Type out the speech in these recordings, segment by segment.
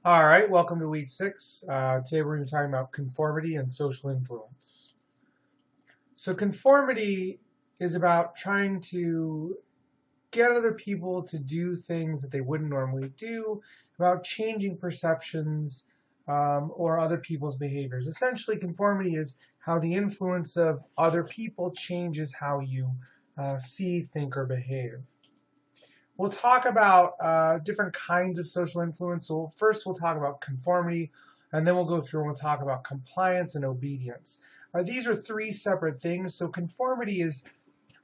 All right, welcome to week six. Today we're going to be talking about conformity and social influence. So, conformity is about trying to get other people to do things that they wouldn't normally do, about changing perceptions or other people's behaviors. Essentially, conformity is how the influence of other people changes how you see, think, or behave. We'll talk about different kinds of social influence. So first we'll talk about conformity, and then we'll go through and we'll talk about compliance and obedience. These are three separate things. So conformity is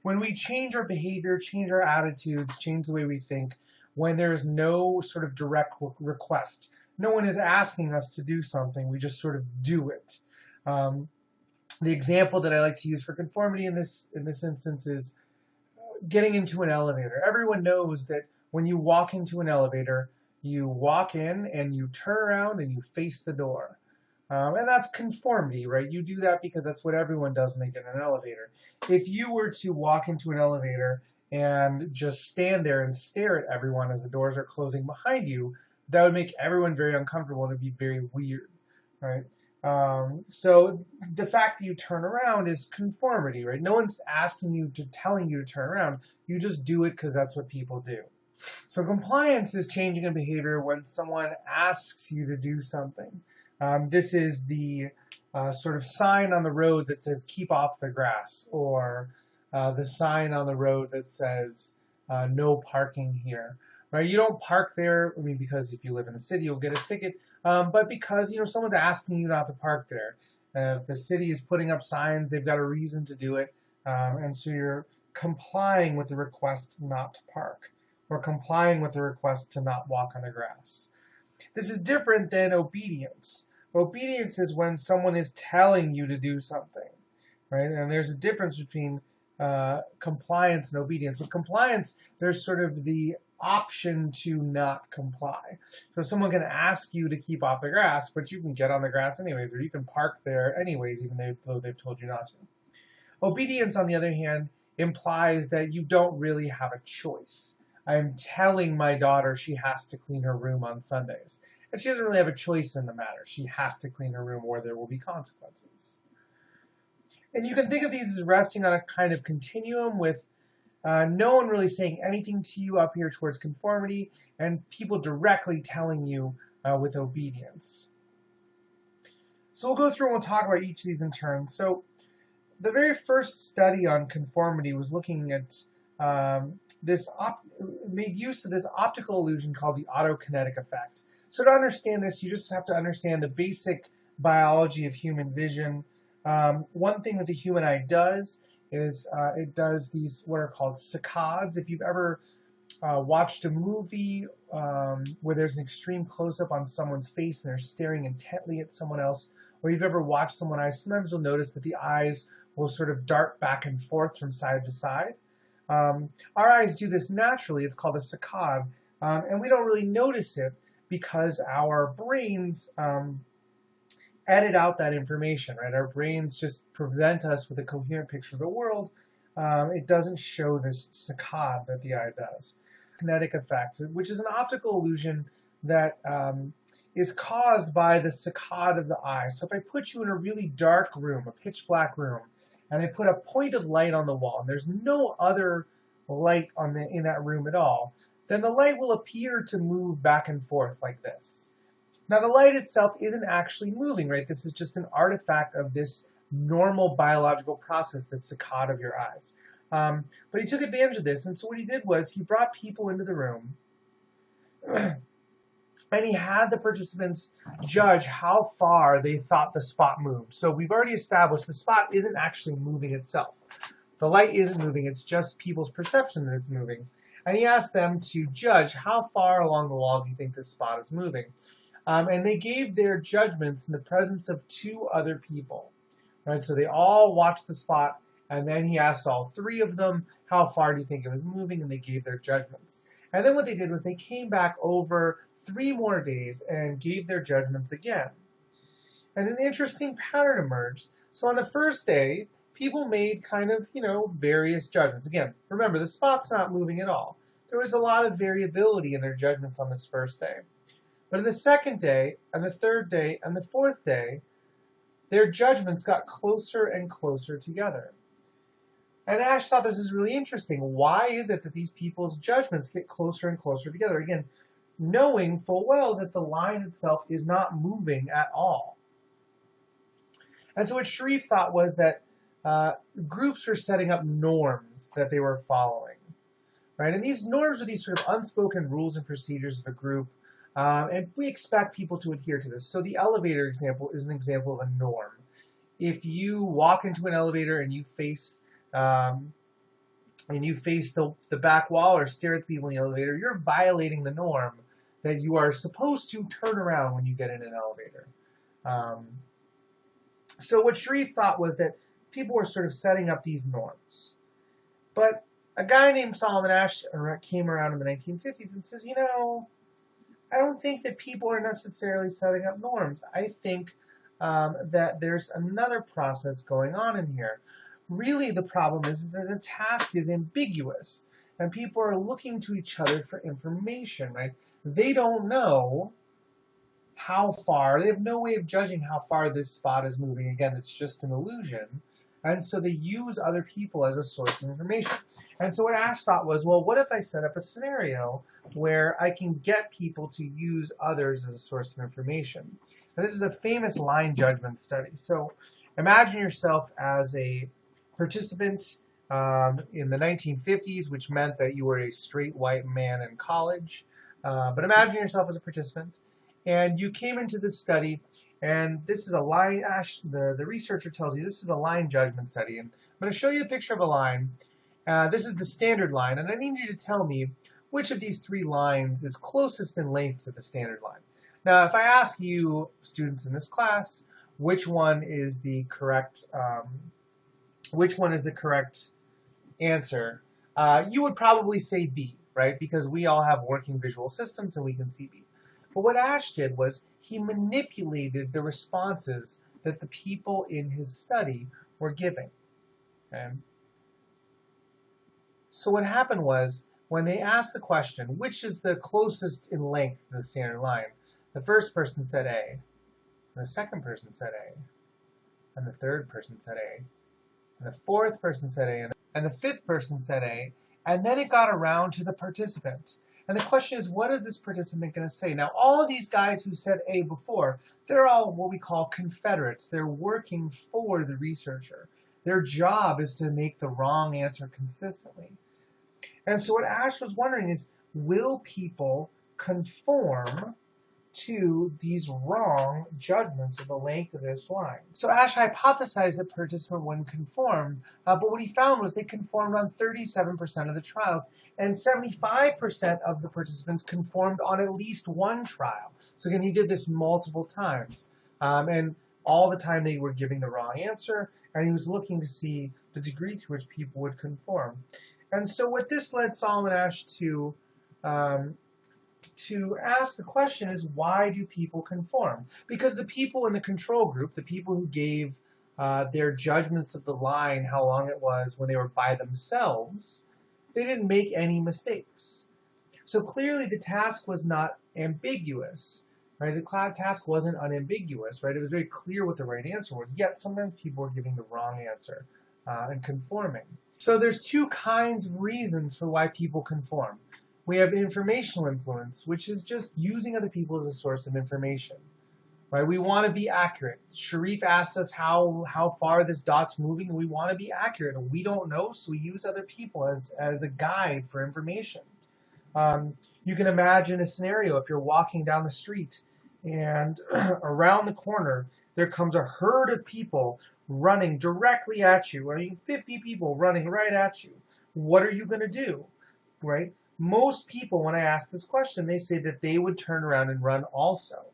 when we change our behavior, change our attitudes, change the way we think, when there's no sort of direct request. No one is asking us to do something. We just sort of do it. Um, the example that I like to use for conformity in this instance is getting into an elevator. Everyone knows that when you walk into an elevator, you walk in and you turn around and you face the door. And that's conformity, right? You do that because that's what everyone does when they get in an elevator. If you were to walk into an elevator and just stand there and stare at everyone as the doors are closing behind you, that would make everyone very uncomfortable and it'd be very weird, right? So the fact that you turn around is conformity, right? No one's asking you to telling you to turn around. You just do it because that's what people do. So compliance is changing a behavior when someone asks you to do something. This is the sort of sign on the road that says "keep off the grass," or the sign on the road that says "no parking here." Right? You don't park there. I mean, because if you live in the city, you'll get a ticket. But because someone's asking you not to park there. If the city is putting up signs, they've got a reason to do it, and so you're complying with the request not to park, or complying with the request to not walk on the grass. This is different than obedience. Obedience is when someone is telling you to do something, right? And there's a difference between compliance and obedience. With compliance, there's sort of the option to not comply. So someone can ask you to keep off the grass, but you can get on the grass anyways, or you can park there anyways, even though they've told you not to. Obedience, on the other hand, implies that you don't really have a choice. I'm telling my daughter she has to clean her room on Sundays. And she doesn't really have a choice in the matter. She has to clean her room or there will be consequences. And you can think of these as resting on a kind of continuum with no one really saying anything to you up here towards conformity and people directly telling you with obedience. So we'll go through and we'll talk about each of these in turn. So the very first study on conformity was looking at made use of this optical illusion called the autokinetic effect. So to understand this, you just have to understand the basic biology of human vision. One thing that the human eye does is it does these what are called saccades. If you've ever watched a movie where there's an extreme close-up on someone's face and they're staring intently at someone else, or you've ever watched someone's eyes, sometimes you'll notice that the eyes will sort of dart back and forth from side to side. Our eyes do this naturally. It's called a saccade, and we don't really notice it because our brains edit out that information, right? Our brains just present us with a coherent picture of the world. It doesn't show this saccade that the eye does. Kinetic effect, which is an optical illusion that is caused by the saccade of the eye. So if I put you in a really dark room, a pitch black room, and I put a point of light on the wall, and there's no other light in that room at all, then the light will appear to move back and forth like this. Now the light itself isn't actually moving, right? This is just an artifact of this normal biological process, the saccade of your eyes. But he took advantage of this, and so what he did was he brought people into the room and he had the participants judge how far they thought the spot moved. So we've already established the spot isn't actually moving itself. The light isn't moving, it's just people's perception that it's moving. And he asked them to judge how far along the wall do you think this spot is moving. And they gave their judgments in the presence of two other people. Right? So they all watched the spot, and then he asked all three of them, how far do you think it was moving, and they gave their judgments. And then what they did was they came back over 3 more days and gave their judgments again. And an interesting pattern emerged. So on the first day, people made kind of, various judgments. Again, remember, the spot's not moving at all. There was a lot of variability in their judgments on this first day. But in the second day, and the third day, and the fourth day, their judgments got closer and closer together. And Ash thought this is really interesting. Why is it that these people's judgments get closer and closer together? Again, knowing full well that the line itself is not moving at all. And so what Sharif thought was that groups were setting up norms that they were following, right? And these norms are these sort of unspoken rules and procedures of a group, and we expect people to adhere to this. So the elevator example is an example of a norm. If you walk into an elevator and you face the back wall or stare at the people in the elevator, you're violating the norm that you are supposed to turn around when you get in an elevator. So what Sharif thought was that people were sort of setting up these norms. But a guy named Solomon Asch came around in the 1950s and says, I don't think that people are necessarily setting up norms. I think that there's another process going on in here. Really, the problem is that the task is ambiguous, and people are looking to each other for information, right? They don't know how far, they have no way of judging how far this spot is moving. Again, it's just an illusion. And so they use other people as a source of information. And so what Ash thought was, well, what if I set up a scenario where I can get people to use others as a source of information? And this is a famous line judgment study. So imagine yourself as a participant in the 1950s, which meant that you were a straight white man in college. But imagine yourself as a participant, and you came into this study, and this is a line, Ash, the researcher tells you this is a line judgment study. And I'm going to show you a picture of a line. This is the standard line, and I need you to tell me which of these three lines is closest in length to the standard line. Now, if I ask you, students in this class, which one is the correct answer, you would probably say B, right? Because we all have working visual systems and we can see B. But what Ash did was he manipulated the responses that the people in his study were giving. Okay? So what happened was, when they asked the question, which is the closest in length to the standard line, the first person said A, and the second person said A, and the third person said A, and the fourth person said A, and the fifth person said A, and then it got around to the participant. And the question is, what is this participant going to say? Now, all of these guys who said A before, they're all what we call Confederates. They're working for the researcher. Their job is to make the wrong answer consistently. And so what Ash was wondering is, will people conform to these wrong judgments of the length of this line? So Ash hypothesized that participant wouldn't conform, but what he found was they conformed on 37% of the trials, and 75% of the participants conformed on at least one trial. So again, he did this multiple times, and all the time they were giving the wrong answer, and he was looking to see the degree to which people would conform. And so what this led Solomon Asch to ask the question is, why do people conform? Because the people in the control group, the people who gave their judgments of the line, how long it was when they were by themselves, they didn't make any mistakes. So clearly the task was not ambiguous, right? The task wasn't unambiguous, right? It was very clear what the right answer was, yet sometimes people were giving the wrong answer and conforming. So there's two kinds of reasons for why people conform. We have informational influence, which is just using other people as a source of information, right? We want to be accurate. Sharif asked us how far this dot's moving, and we want to be accurate, and we don't know, so we use other people as a guide for information. You can imagine a scenario if you're walking down the street, and around the corner, there comes a herd of people running directly at you, or 50 people running right at you. What are you going to do, right? Most people, when I ask this question, they say that they would turn around and run also.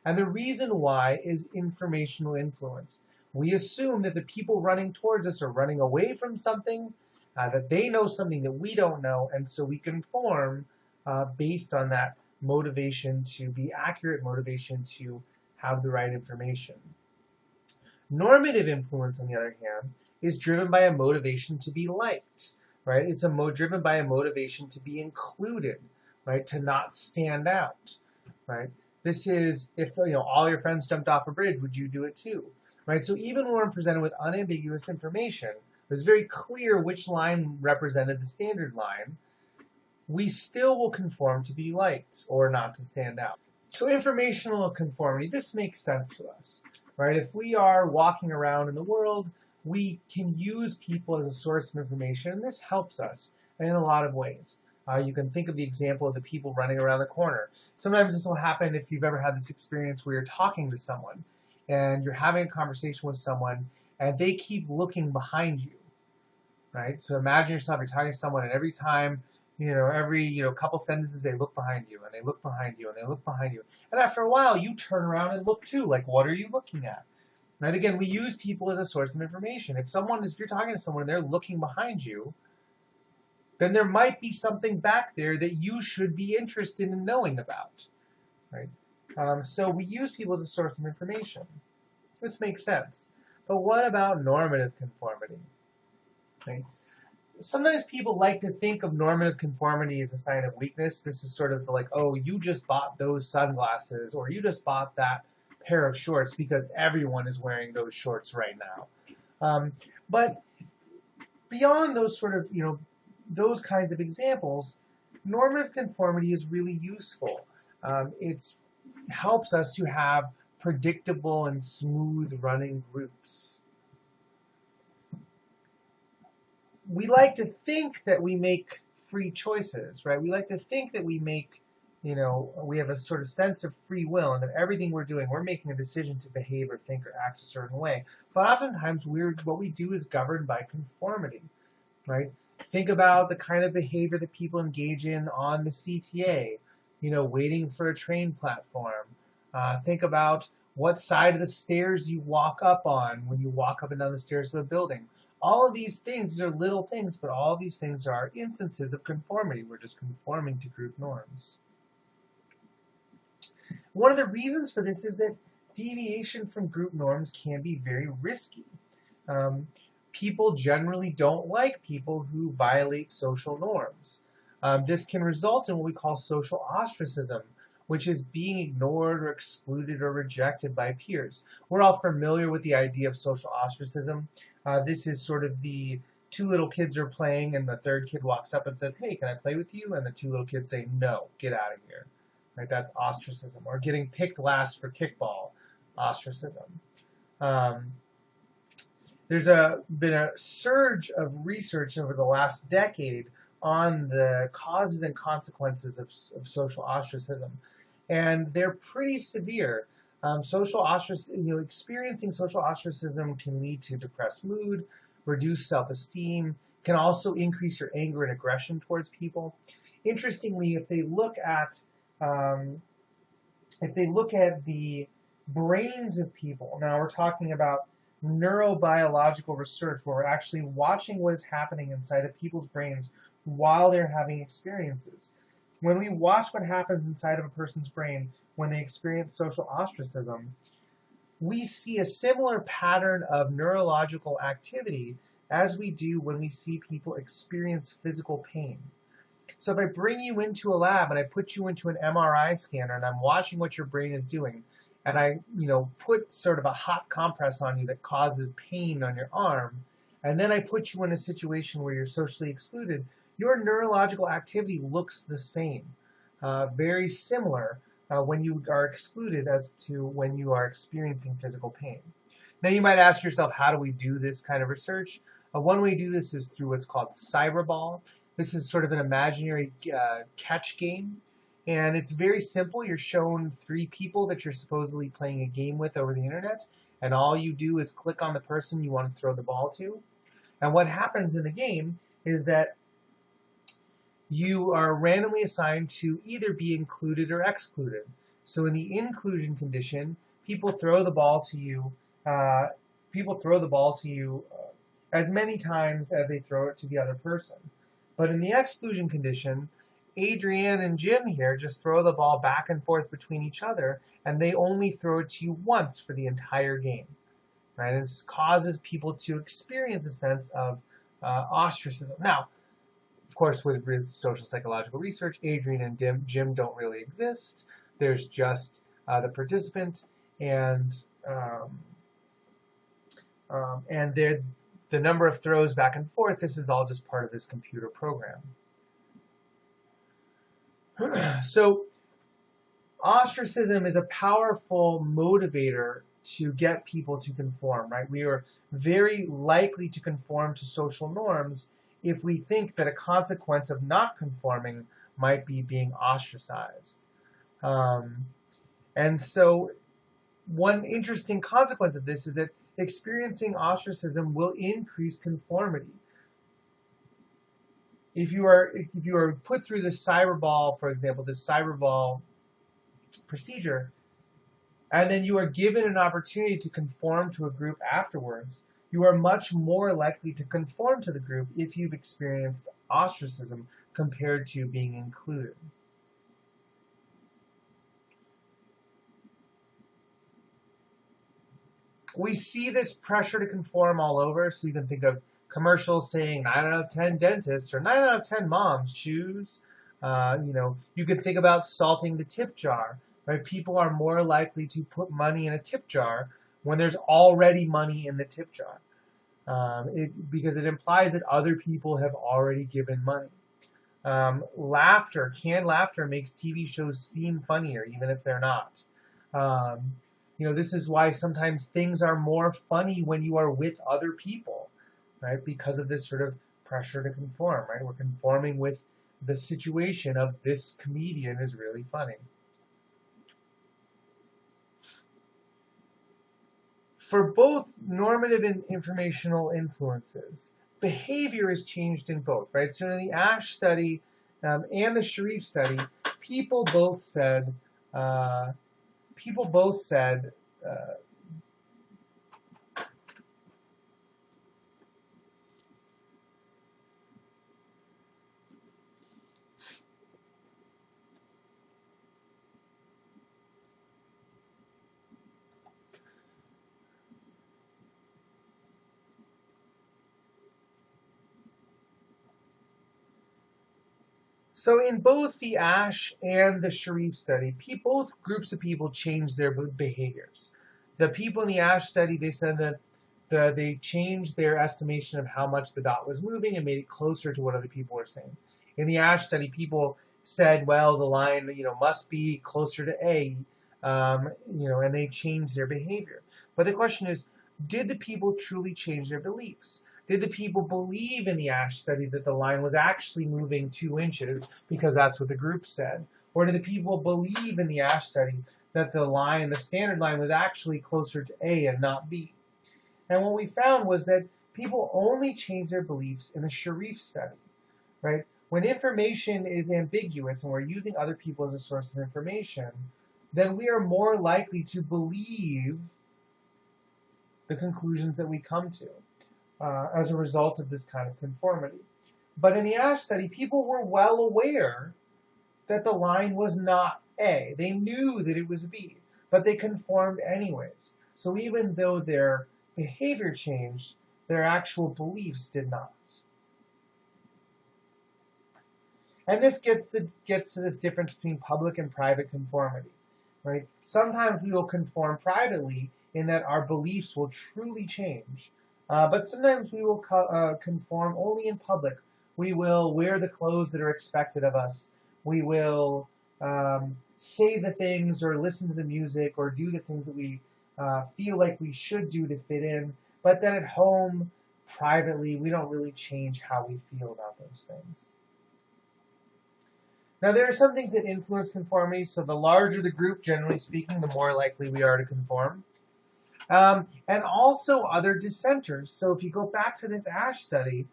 And the reason why is informational influence. We assume that the people running towards us are running away from something, that they know something that we don't know, and so we conform based on that motivation to be accurate, motivation to have the right information. Normative influence, on the other hand, is driven by a motivation to be liked. Right? It's driven by a motivation to be included, right? To not stand out, right? This is if all your friends jumped off a bridge, would you do it too? Right? So even when we're presented with unambiguous information, it was very clear which line represented the standard line, we still will conform to be liked or not to stand out. So informational conformity, this makes sense to us, right? If we are walking around in the world, we can use people as a source of information, and this helps us in a lot of ways. You can think of the example of the people running around the corner. Sometimes this will happen if you've ever had this experience where you're talking to someone and you're having a conversation with someone and they keep looking behind you, right? So imagine yourself, you're talking to someone and every time, every couple sentences they look behind you and they look behind you and they look behind you. And after a while, you turn around and look too. Like, what are you looking at? Right? Again, we use people as a source of information. If you're talking to someone and they're looking behind you, then there might be something back there that you should be interested in knowing about, right? So we use people as a source of information. This makes sense. But what about normative conformity? Okay. Sometimes people like to think of normative conformity as a sign of weakness. This is sort of like, oh, you just bought those sunglasses or you just bought that pair of shorts because everyone is wearing those shorts right now. But beyond those sort of, those kinds of examples, normative conformity is really useful. It helps us to have predictable and smooth running groups. We like to think that we make free choices, right? We like to think that we make, we have a sort of sense of free will and that everything we're doing, we're making a decision to behave or think or act a certain way. But oftentimes what we do is governed by conformity, right? Think about the kind of behavior that people engage in on the CTA, waiting for a train platform. Think about what side of the stairs you walk up on when you walk up and down the stairs of a building. All of these things are little things, but all of these things are instances of conformity. We're just conforming to group norms. One of the reasons for this is that deviation from group norms can be very risky. People generally don't like people who violate social norms. This can result in what we call social ostracism, which is being ignored or excluded or rejected by peers. We're all familiar with the idea of social ostracism. This is sort of the two little kids are playing and the third kid walks up and says, hey, can I play with you? And the two little kids say, no, get out of here. Right? That's ostracism. Or getting picked last for kickball, ostracism. There's been a surge of research over the last decade on the causes and consequences of social ostracism, and they're pretty severe. Experiencing social ostracism can lead to depressed mood, reduced self-esteem, can also increase your anger and aggression towards people. Interestingly, if they look at the brains of people, now we're talking about neurobiological research where we're actually watching what is happening inside of people's brains while they're having experiences. When we watch what happens inside of a person's brain when they experience social ostracism, we see a similar pattern of neurological activity as we do when we see people experience physical pain. So if I bring you into a lab and I put you into an MRI scanner and I'm watching what your brain is doing, and I, put sort of a hot compress on you that causes pain on your arm, and then I put you in a situation where you're socially excluded, your neurological activity looks the same, very similar when you are excluded as to when you are experiencing physical pain. Now you might ask yourself, how do we do this kind of research? One way to do this is through what's called Cyberball. This is sort of an imaginary catch game. And it's very simple. You're shown 3 people that you're supposedly playing a game with over the internet, and all you do is click on the person you want to throw the ball to. And what happens in the game is that you are randomly assigned to either be included or excluded. So in the inclusion condition, people throw the ball to you. As many times as they throw it to the other person. But in the exclusion condition, Adrienne and Jim here just throw the ball back and forth between each other, and they only throw it to you once for the entire game. Right? And this causes people to experience a sense of ostracism. Now, of course, with social psychological research, Adrienne and Jim don't really exist. There's just the participant, and the number of throws back and forth. This is all just part of this computer program. So ostracism is a powerful motivator to get people to conform, right? We are very likely to conform to social norms if we think that a consequence of not conforming might be being ostracized. And so one interesting consequence of this is that experiencing ostracism will increase conformity. If you are put through this cyberball, for example, this cyberball procedure, and then you are given an opportunity to conform to a group afterwards, you are much more likely to conform to the group if you've experienced ostracism compared to being included. We see this pressure to conform all over, so you can think of commercials saying 9 out of 10 dentists or 9 out of 10 moms choose. You could think about salting the tip jar. Right? People are more likely to put money in a tip jar when there's already money in the tip jar, because it implies that other people have already given money. Canned laughter makes TV shows seem funnier, even if they're not. This is why sometimes things are more funny when you are with other people, right? Because of this sort of pressure to conform, right? We're conforming with the situation of this comedian is really funny. For both normative and informational influences, behavior is changed in both, right? So in the Asch study and the Sharif study, people both said so in both the Asch and the Sharif study, both groups of people changed their behaviors. The people in the Asch study, they said that they changed their estimation of how much the dot was moving and made it closer to what other people were saying. In the Asch study, people said, well, the line, must be closer to A, and they changed their behavior. But the question is, did the people truly change their beliefs? Did the people believe in the Asch study that the line was actually moving 2 inches because that's what the group said? Or did the people believe in the Asch study that the standard line, was actually closer to A and not B? And what we found was that people only change their beliefs in the Sharif study, right? When information is ambiguous and we're using other people as a source of information, then we are more likely to believe the conclusions that we come to as a result of this kind of conformity. But in the Asch study, people were well aware that the line was not A. They knew that it was B, but they conformed anyways. So even though their behavior changed, their actual beliefs did not. And this gets to this difference between public and private conformity, right? Sometimes we will conform privately in that our beliefs will truly change, but sometimes we will conform only in public. We will wear the clothes that are expected of us. We will say the things or listen to the music or do the things that we feel like we should do to fit in. But then at home, privately, we don't really change how we feel about those things. Now, there are some things that influence conformity. So the larger the group, generally speaking, the more likely we are to conform. And also other dissenters. So if you go back to this Asch study,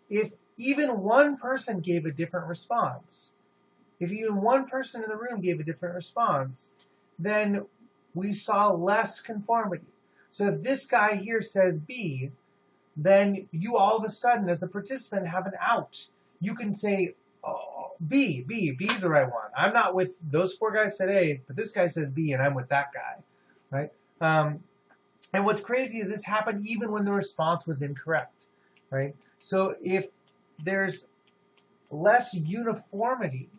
if even one person gave a different response, if even one person in the room gave a different response, then we saw less conformity. So if this guy here says B, then you all of a sudden, as the participant, have an out. You can say, oh, B's the right one. I'm not with, those 4 guys said A, but this guy says B, and I'm with that guy, right? And what's crazy is this happened even when the response was incorrect, right? So if there's less uniformity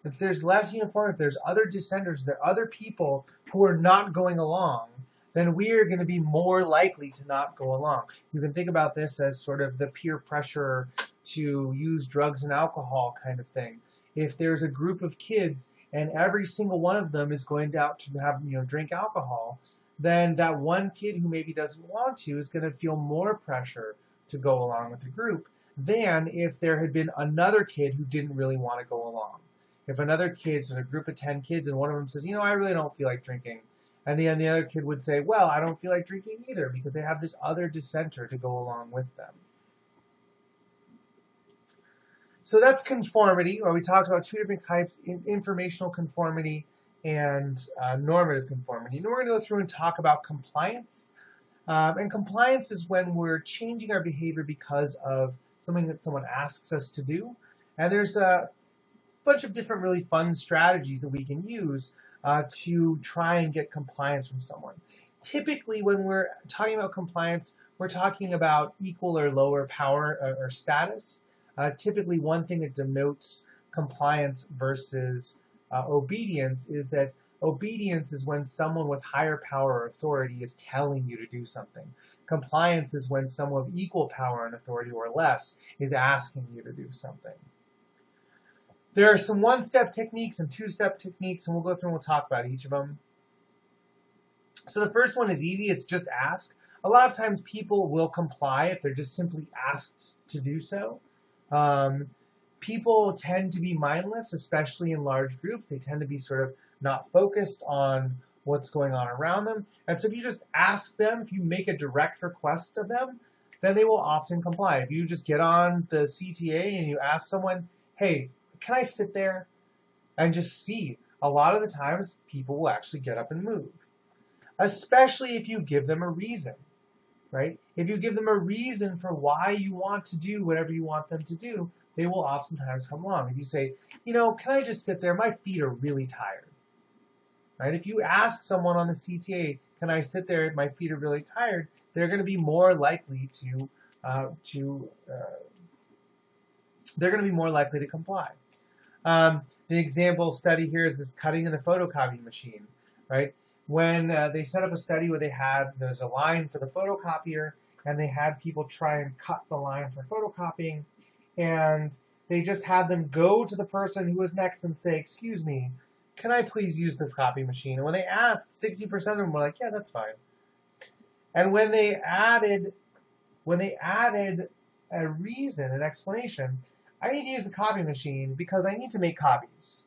if there's less uniform, if there's other dissenters, there are other people who are not going along, then we are going to be more likely to not go along. You can think about this as sort of the peer pressure to use drugs and alcohol kind of thing. If there's a group of kids and every single one of them is going out to have, drink alcohol, then that one kid who maybe doesn't want to is going to feel more pressure to go along with the group than if there had been another kid who didn't really want to go along. If another kid's in a group of 10 kids and one of them says, I really don't feel like drinking, and then the other kid would say, well, I don't feel like drinking either, because they have this other dissenter to go along with them. So that's conformity, where we talked about two different types, informational conformity and normative conformity. And we're going to go through and talk about compliance. And compliance is when we're changing our behavior because of something that someone asks us to do. And there's a bunch of different really fun strategies that we can use to try and get compliance from someone. Typically, when we're talking about compliance, we're talking about equal or lower power or status. Typically, one thing that denotes compliance versus obedience is that obedience is when someone with higher power or authority is telling you to do something. Compliance is when someone with equal power and authority or less is asking you to do something. There are some one-step techniques and two-step techniques, and we'll go through and we'll talk about each of them. So the first one is easy. It's just ask. A lot of times people will comply if they're just simply asked to do so. People tend to be mindless, especially in large groups. They tend to be sort of not focused on what's going on around them. And so if you just ask them, if you make a direct request of them, then they will often comply. If you just get on the CTA and you ask someone, hey, can I sit there? And just see, a lot of the times people will actually get up and move. Especially if you give them a reason, right? If you give them a reason for why you want to do whatever you want them to do, they will oftentimes come along. If you say, can I just sit there? My feet are really tired. Right? If you ask someone on the CTA, can I sit there? My feet are really tired. They're going to be more likely to comply. The example study here is this cutting in the photocopy machine, right? When they set up a study where there's a line for the photocopier, and they had people try and cut the line for photocopying, and they just had them go to the person who was next and say, excuse me, can I please use the copy machine? And when they asked, 60% of them were like, yeah, that's fine. And when they added a reason, an explanation, I need to use the copy machine because I need to make copies,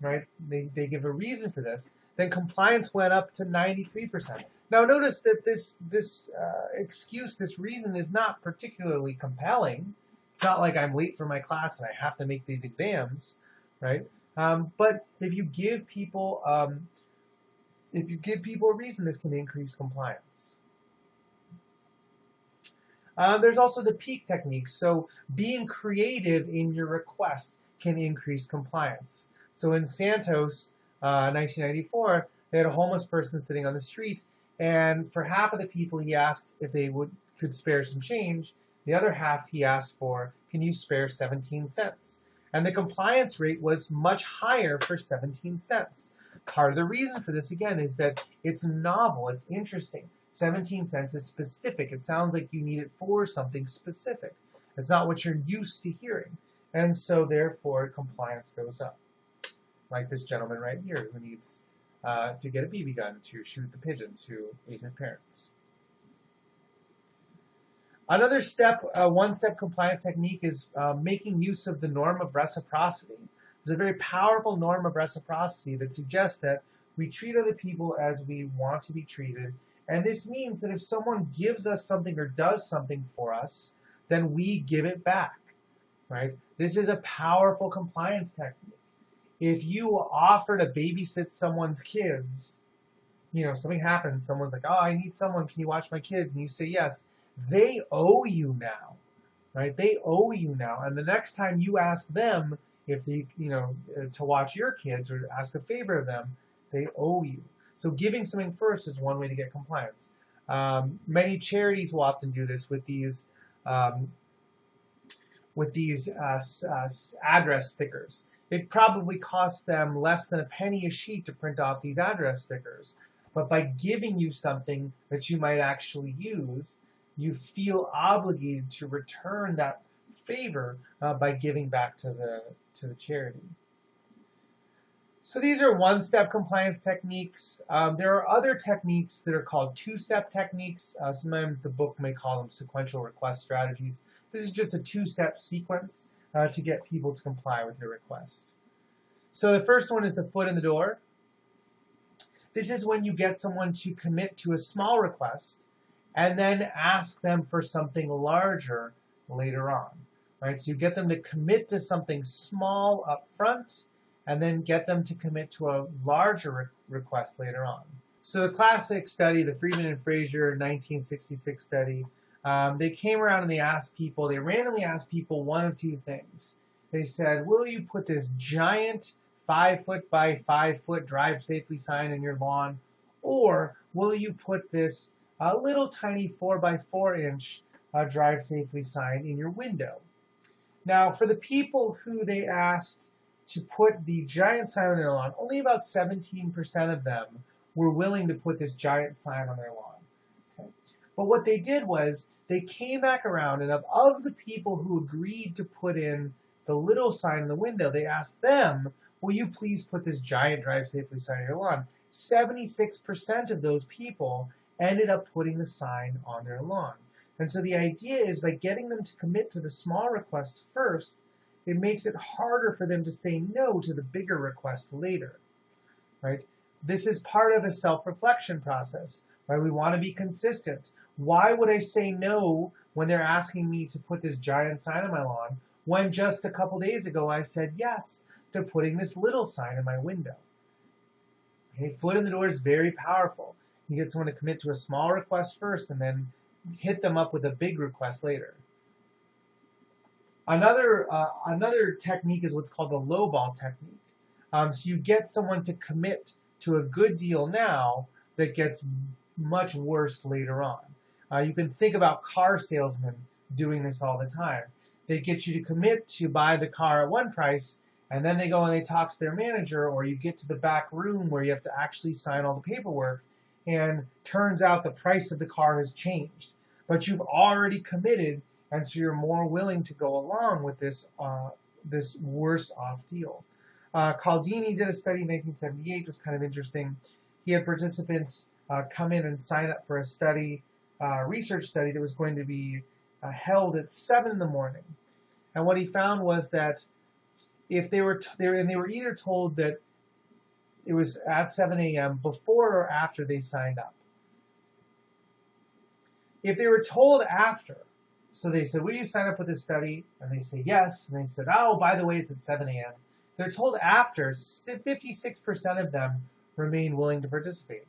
right? They give a reason for this. Then compliance went up to 93%. Now notice that this excuse, this reason is not particularly compelling. It's not like I'm late for my class and I have to make these exams, right? But if you give people a reason, this can increase compliance. There's also the peak technique. So being creative in your request can increase compliance. So in Santos, 1994, they had a homeless person sitting on the street, and for half of the people he asked if they could spare some change. The other half he asked for, can you spare 17 cents? And the compliance rate was much higher for 17 cents. Part of the reason for this, again, is that it's novel, it's interesting. 17 cents is specific. It sounds like you need it for something specific. It's not what you're used to hearing. And so, therefore, compliance goes up. Like this gentleman right here who needs to get a BB gun to shoot the pigeons who ate his parents. Another step, one-step compliance technique is making use of the norm of reciprocity. There's a very powerful norm of reciprocity that suggests that we treat other people as we want to be treated. And this means that if someone gives us something or does something for us, then we give it back, right? This is a powerful compliance technique. If you offer to babysit someone's kids, something happens, someone's like, oh, I need someone, can you watch my kids? And you say yes. They owe you now, right? They owe you now. And the next time you ask them if they, to watch your kids or ask a favor of them, they owe you. So giving something first is one way to get compliance. Many charities will often do this with these address stickers. It probably costs them less than a penny a sheet to print off these address stickers. But by giving you something that you might actually use, you feel obligated to return that favor by giving back to the charity. So these are one-step compliance techniques. There are other techniques that are called two-step techniques. Sometimes the book may call them sequential request strategies. This is just a two-step sequence to get people to comply with your request. So the first one is the foot in the door. This is when you get someone to commit to a small request and then ask them for something larger later on. Right? So you get them to commit to something small up front and then get them to commit to a larger request later on. So the classic study, the Friedman and Fraser 1966 study, they came around and they randomly asked people one of two things. They said, will you put this giant 5-foot by 5-foot drive safely sign in your lawn, or will you put this little tiny 4 by 4 inch drive safely sign in your window? Now, for the people who they asked to put the giant sign on their lawn, only about 17% of them were willing to put this giant sign on their lawn. Okay. But what they did was they came back around, and of the people who agreed to put in the little sign in the window, they asked them, will you please put this giant drive safely sign on your lawn? 76% of those people ended up putting the sign on their lawn. And so the idea is by getting them to commit to the small request first, it makes it harder for them to say no to the bigger request later, right? This is part of a self-reflection process, right? We want to be consistent. Why would I say no when they're asking me to put this giant sign on my lawn when just a couple days ago I said yes to putting this little sign in my window? Okay, foot in the door is very powerful. You get someone to commit to a small request first and then hit them up with a big request later. Another technique is what's called the lowball technique. So you get someone to commit to a good deal now that gets much worse later on. You can think about car salesmen doing this all the time. They get you to commit to buy the car at one price, and then they go and they talk to their manager, or you get to the back room where you have to actually sign all the paperwork, and turns out the price of the car has changed. But you've already committed, and so you're more willing to go along with this worse off deal. Caldini did a study in 1978, which was kind of interesting. He had participants come in and sign up for a study, research study that was going to be held at 7 in the morning. And what he found was that if they were either told that it was at 7 a.m. before or after they signed up. If they were told after, so they said, will you sign up with this study? And they say yes. And they said, oh, by the way, it's at 7 a.m. They're told after, 56% of them remain willing to participate.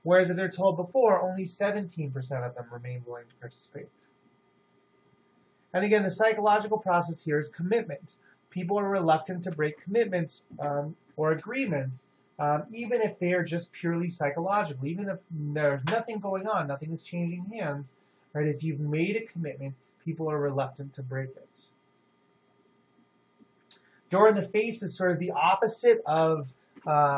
Whereas if they're told before, only 17% of them remain willing to participate. And again, the psychological process here is commitment. People are reluctant to break commitments or agreements, even if they are just purely psychological, even if there's nothing going on, nothing is changing hands. Right? If you've made a commitment, people are reluctant to break it. Door in the face is sort of the opposite of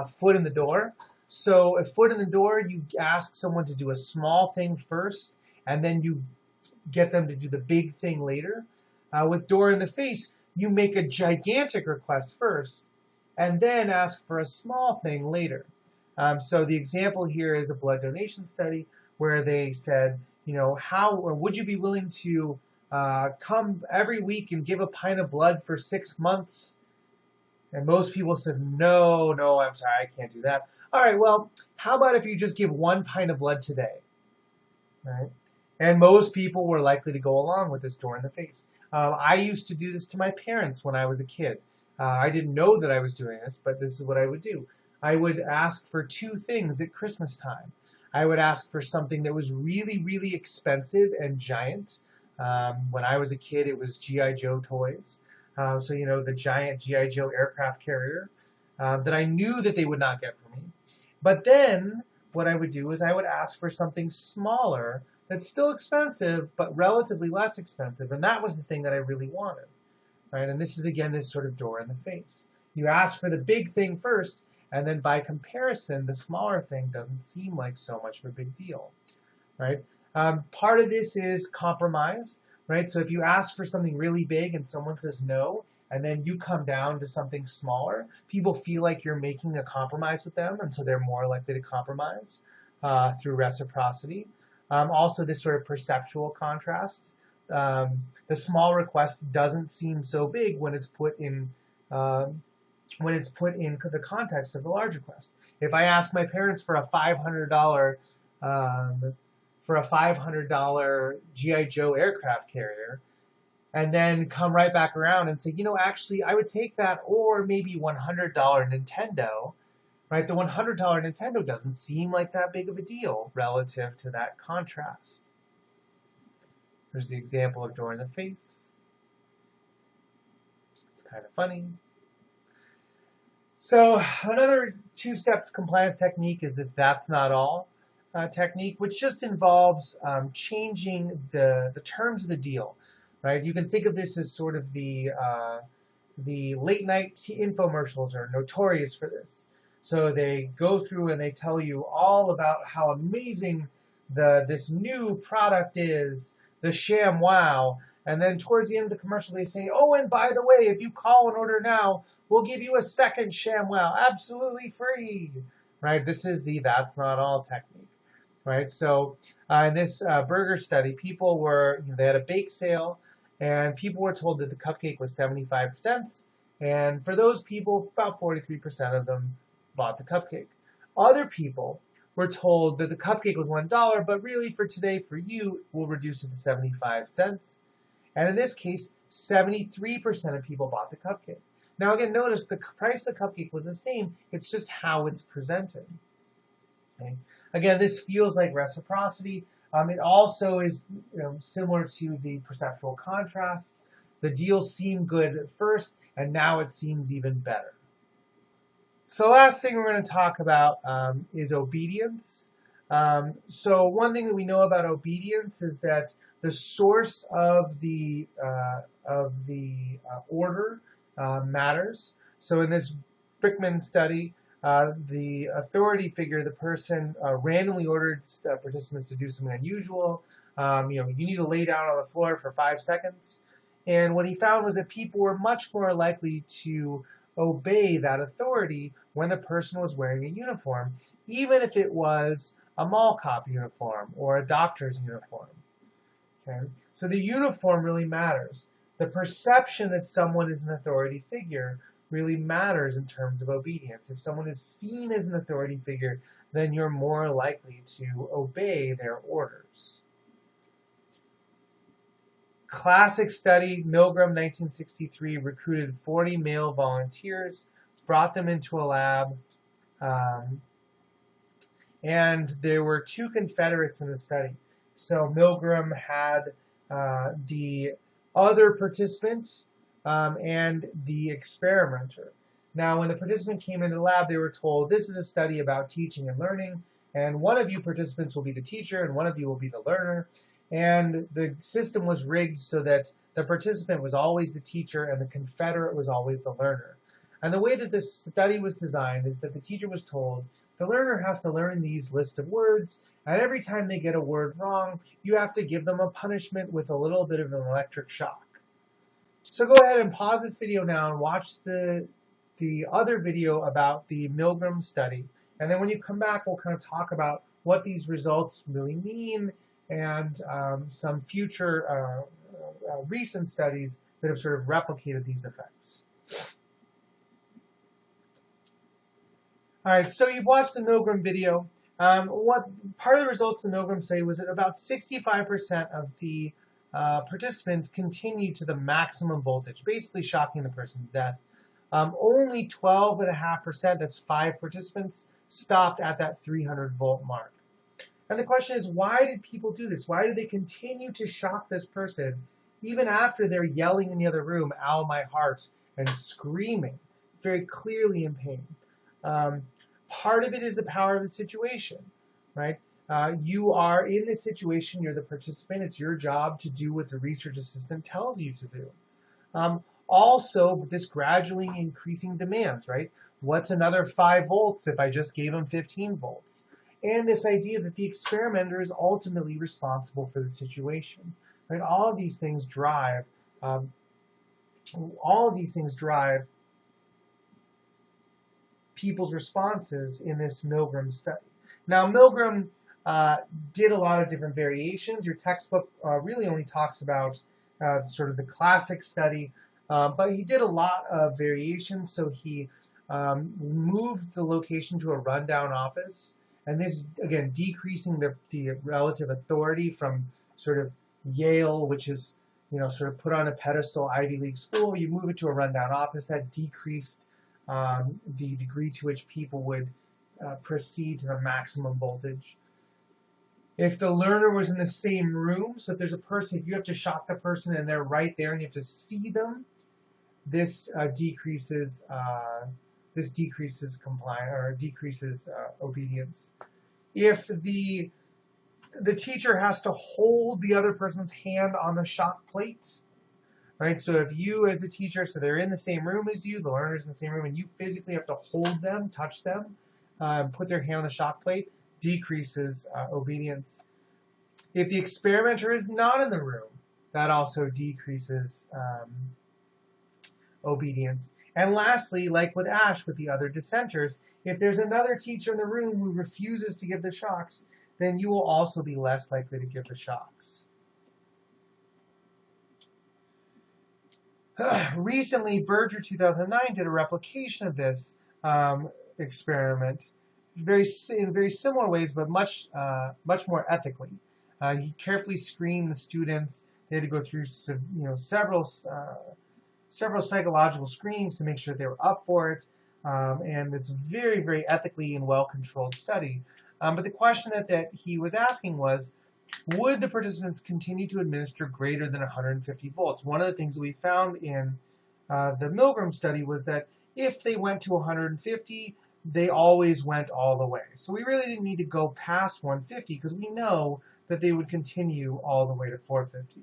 foot in the door. So at foot in the door, you ask someone to do a small thing first, and then you get them to do the big thing later. With door in the face, you make a gigantic request first, and then ask for a small thing later. So the example here is a blood donation study where they said, you know, would you be willing to come every week and give a pint of blood for 6 months? And most people said, no, I'm sorry, I can't do that. All right, well, how about if you just give 1 pint of blood today? Right? And most people were likely to go along with this door in the face. I used to do this to my parents when I was a kid. I didn't know that I was doing this, but this is what I would do. I would ask for 2 things at Christmas time. I would ask for something that was really, really expensive and giant. When I was a kid, it was G.I. Joe toys. So, you know, the giant G.I. Joe aircraft carrier that I knew that they would not get for me. But then what I would do is I would ask for something smaller that's still expensive, but relatively less expensive. And that was the thing that I really wanted. right? And this is, again, this sort of door in the face. You ask for the big thing first, and then by comparison, the smaller thing doesn't seem like so much of a big deal, right? Part of this is compromise, right? So if you ask for something really big and someone says no, and then you come down to something smaller, people feel like you're making a compromise with them, and so they're more likely to compromise through reciprocity. Also, this sort of perceptual contrasts. The small request doesn't seem so big when it's put in the context of the large request. If I ask my parents for a $500 GI Joe aircraft carrier, and then come right back around and say, actually, I would take that, or maybe $100 Nintendo, right? The $100 Nintendo doesn't seem like that big of a deal relative to that contrast. There's the example of door in the face. It's kind of funny. So another two-step compliance technique is this "that's not all" technique, which just involves changing the terms of the deal. Right? You can think of this as sort of the late night infomercials are notorious for this. So they go through and they tell you all about how amazing this new product is, the ShamWow, and then towards the end of the commercial they say, oh, and by the way, if you call and order now, we'll give you a second ShamWow absolutely free. Right? This is the "that's not all" technique. Right? So in this burger study, people were, they had a bake sale, and people were told that the cupcake was 75 cents, and for those people, about 43% of them bought the cupcake. Other people were told that the cupcake was $1, but really for today, for you, we'll reduce it to 75 cents. And in this case, 73% of people bought the cupcake. Now again, notice the price of the cupcake was the same, it's just how it's presented. Okay. Again, this feels like reciprocity. It also is similar to the perceptual contrasts. The deal seemed good at first, and now it seems even better. So last thing we're going to talk about is obedience. So one thing that we know about obedience is that the source of the order matters. So in this Brickman study, the authority figure, the person, randomly ordered participants to do something unusual. You need to lay down on the floor for 5 seconds. And what he found was that people were much more likely to obey that authority when the person was wearing a uniform, even if it was a mall cop uniform or a doctor's uniform. Okay? So the uniform really matters. The perception that someone is an authority figure really matters in terms of obedience. If someone is seen as an authority figure, then you're more likely to obey their orders. Classic study, Milgram, 1963, recruited 40 male volunteers, brought them into a lab, and there were 2 Confederates in the study. So Milgram had the other participant and the experimenter. Now, when the participant came into the lab, they were told, this is a study about teaching and learning, and one of you participants will be the teacher, and one of you will be the learner. And the system was rigged so that the participant was always the teacher and the Confederate was always the learner. And the way that this study was designed is that the teacher was told, the learner has to learn these list of words, and every time they get a word wrong, you have to give them a punishment with a little bit of an electric shock. So go ahead and pause this video now and watch the other video about the Milgram study. And then when you come back, we'll kind of talk about what these results really mean and some future recent studies that have sort of replicated these effects. All right, so you've watched the Milgram video. What part of the results of the Milgram study was that about 65% of the participants continued to the maximum voltage, basically shocking the person to death. Only 12.5%, that's 5 participants, stopped at that 300 volt mark. And the question is, why did people do this? Why did they continue to shock this person even after they're yelling in the other room, "Ow, my heart," and screaming, very clearly in pain? Part of it is the power of the situation, right? You are in this situation, you're the participant, it's your job to do what the research assistant tells you to do. Also, this gradually increasing demands, right? What's another 5 volts if I just gave them 15 volts? And this idea that the experimenter is ultimately responsible for the situation, right? All of these things drive um, people's responses in this Milgram study. Now, Milgram did a lot of different variations. Your textbook really only talks about sort of the classic study, but he did a lot of variations. So he moved the location to a rundown office, and this, again, decreasing the relative authority from sort of Yale, which is, sort of put on a pedestal Ivy League school. You move it to a rundown office. That decreased the degree to which people would proceed to the maximum voltage. If the learner was in the same room, so if there's a person, if you have to shock the person and they're right there and you have to see them, this decreases compliance, or decreases obedience. If the teacher has to hold the other person's hand on the shock plate, right? So if you, as the teacher, so they're in the same room as you, the learner's in the same room, and you physically have to hold them, touch them, put their hand on the shock plate, decreases obedience. If the experimenter is not in the room, that also decreases obedience. And lastly, like with Ash, with the other dissenters, if there's another teacher in the room who refuses to give the shocks, then you will also be less likely to give the shocks. Recently, Berger 2009 did a replication of this experiment in very similar ways, but much more ethically. He carefully screened the students. They had to go through several psychological screens to make sure they were up for it, and it's very, very ethically and well-controlled study. But the question that he was asking was, would the participants continue to administer greater than 150 volts? One of the things that we found in the Milgram study was that if they went to 150, they always went all the way. So we really didn't need to go past 150 because we know that they would continue all the way to 450.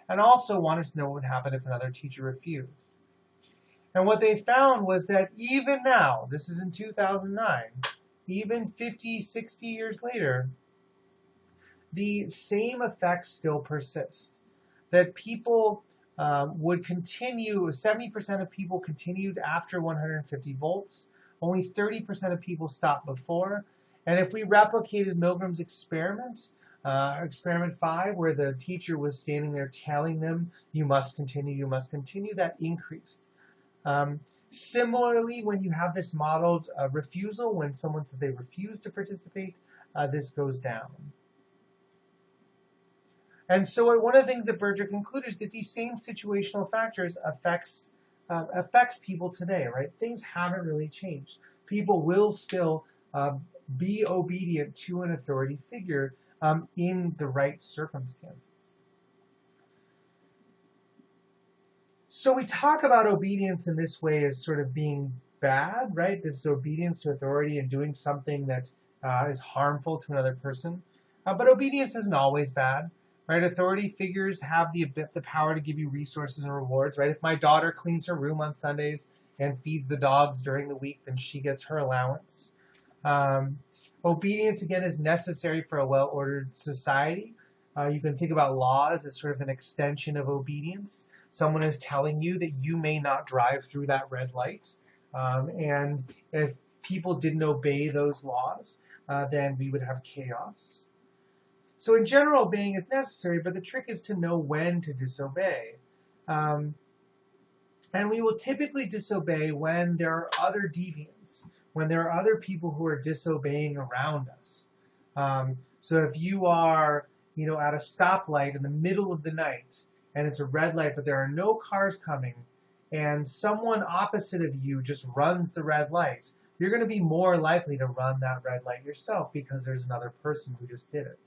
And also wanted to know what would happen if another teacher refused. And what they found was that even now, this is in 2009, even 50, 60 years later, the same effects still persist. That people would continue, 70% of people continued after 150 volts, only 30% of people stopped before. And if we replicated Milgram's experiment, experiment 5, where the teacher was standing there telling them, you must continue, that increased. Similarly, when you have this modeled refusal, when someone says they refuse to participate, this goes down. And so one of the things that Berger concluded is that these same situational factors affects people today, right? Things haven't really changed. People will still be obedient to an authority figure in the right circumstances. So we talk about obedience in this way as sort of being bad, right? This is obedience to authority and doing something that is harmful to another person. But obedience isn't always bad. Right? Authority figures have the power to give you resources and rewards, right? If my daughter cleans her room on Sundays and feeds the dogs during the week, then she gets her allowance. Obedience, again, is necessary for a well-ordered society. You can think about laws as sort of an extension of obedience. Someone is telling you that you may not drive through that red light. And if people didn't obey those laws, then we would have chaos. So in general, obeying is necessary, but the trick is to know when to disobey. And we will typically disobey when there are other deviants, when there are other people who are disobeying around us. So if you are, at a stoplight in the middle of the night, and it's a red light, but there are no cars coming, and someone opposite of you just runs the red light, you're going to be more likely to run that red light yourself because there's another person who just did it.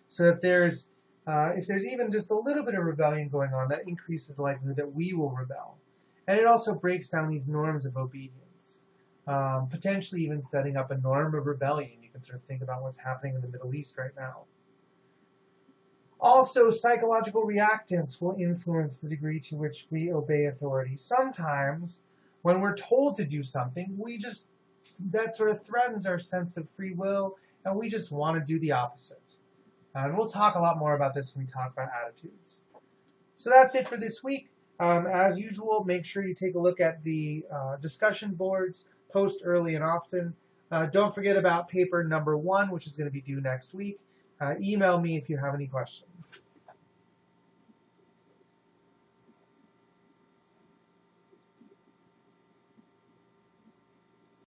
So if there's even just a little bit of rebellion going on, that increases the likelihood that we will rebel. And it also breaks down these norms of obedience, potentially even setting up a norm of rebellion. You can sort of think about what's happening in the Middle East right now. Also, psychological reactants will influence the degree to which we obey authority. Sometimes, when we're told to do something, that sort of threatens our sense of free will, and we just want to do the opposite. And we'll talk a lot more about this when we talk about attitudes. So that's it for this week. As usual, make sure you take a look at the discussion boards, post early and often. Don't forget about paper number 1, which is going to be due next week. Email me if you have any questions.